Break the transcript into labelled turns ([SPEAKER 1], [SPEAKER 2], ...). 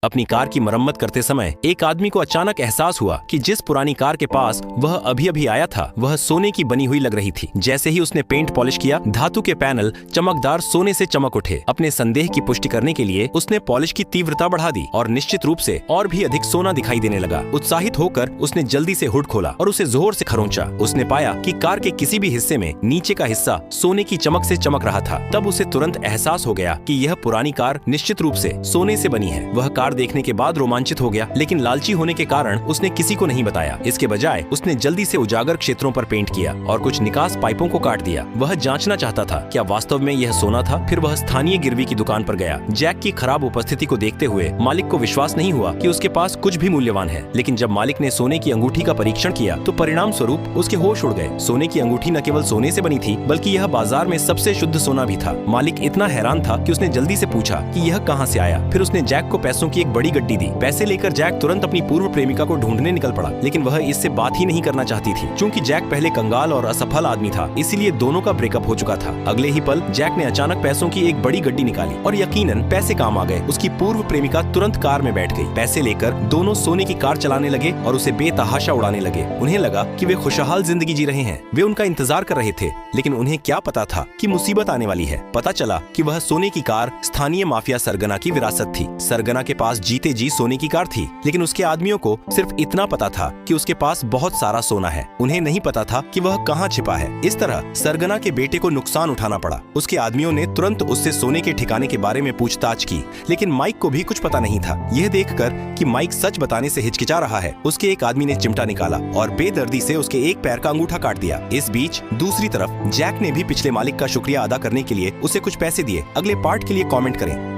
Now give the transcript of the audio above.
[SPEAKER 1] अपनी कार की मरम्मत करते समय एक आदमी को अचानक एहसास हुआ कि जिस पुरानी कार के पास वह अभी अभी आया था वह सोने की बनी हुई लग रही थी। जैसे ही उसने पेंट पॉलिश किया, धातु के पैनल चमकदार सोने से चमक उठे। अपने संदेह की पुष्टि करने के लिए उसने पॉलिश की तीव्रता बढ़ा दी और निश्चित रूप से और भी अधिक सोना दिखाई देने लगा। उत्साहित होकर उसने जल्दी से हुड खोला और उसे जोर से खरोंचा। उसने पाया कि कार के किसी भी हिस्से में नीचे का हिस्सा सोने की चमक से चमक रहा था। तब उसे तुरंत एहसास हो गया कि यह पुरानी कार निश्चित रूप से सोने से बनी है। वह कार देखने के बाद रोमांचित हो गया, लेकिन लालची होने के कारण उसने किसी को नहीं बताया। इसके बजाय उसने जल्दी से उजागर क्षेत्रों पर पेंट किया और कुछ निकास पाइपों को काट दिया। वह जांचना चाहता था क्या वास्तव में यह सोना था। फिर वह स्थानीय गिरवी की दुकान पर गया। जैक की खराब उपस्थिति को देखते हुए मालिक को विश्वास नहीं हुआ कि उसके पास कुछ भी मूल्यवान है, लेकिन जब मालिक ने सोने की अंगूठी का परीक्षण किया तो परिणाम स्वरूप उसके होश उड़ गए। सोने की अंगूठी न केवल सोने से बनी थी बल्कि यह बाजार में सबसे शुद्ध सोना भी था। मालिक इतना हैरान था कि उसने जल्दी से पूछा कि यह कहां से आया। फिर उसने जैक को पैसों की एक बड़ी गड्डी दी। पैसे लेकर जैक तुरंत अपनी पूर्व प्रेमिका को ढूंढने निकल पड़ा, लेकिन वह इससे बात ही नहीं करना चाहती थी। चूंकि जैक पहले कंगाल और असफल आदमी था, इसीलिए दोनों का ब्रेकअप हो चुका था। अगले ही पल जैक ने अचानक पैसों की एक बड़ी गड्डी निकाली और यकीनन पैसे काम आ गए। उसकी पूर्व प्रेमिका तुरंत कार में बैठ गई। पैसे लेकर दोनों सोने की कार चलाने लगे और उसे बेतहाशा उड़ाने लगे। उन्हें लगा कि वे खुशहाल जिंदगी जी रहे हैं। वे उनका इंतजार कर रहे थे, लेकिन उन्हें क्या पता था कि मुसीबत आने वाली है। पता चला कि वह सोने की कार स्थानीय माफिया सरगना की विरासत थी। सरगना के पास जीते जी सोने की कार थी, लेकिन उसके आदमियों को सिर्फ इतना पता था कि उसके पास बहुत सारा सोना है। उन्हें नहीं पता था कि वह कहाँ छिपा है। इस तरह सरगना के बेटे को नुकसान उठाना पड़ा। उसके आदमियों ने तुरंत उससे सोने के ठिकाने के बारे में पूछताछ की, लेकिन माइक को भी कुछ पता नहीं था। यह देखकर कि माइक सच बताने से हिचकिचा रहा है, उसके एक आदमी ने चिमटा निकाला और बेदर्दी से उसके एक पैर का अंगूठा काट दिया। इस बीच दूसरी तरफ जैक ने भी पिछले मालिक का शुक्रिया अदा करने के लिए उसे कुछ पैसे दिए। अगले पार्ट के लिए कमेंट करें।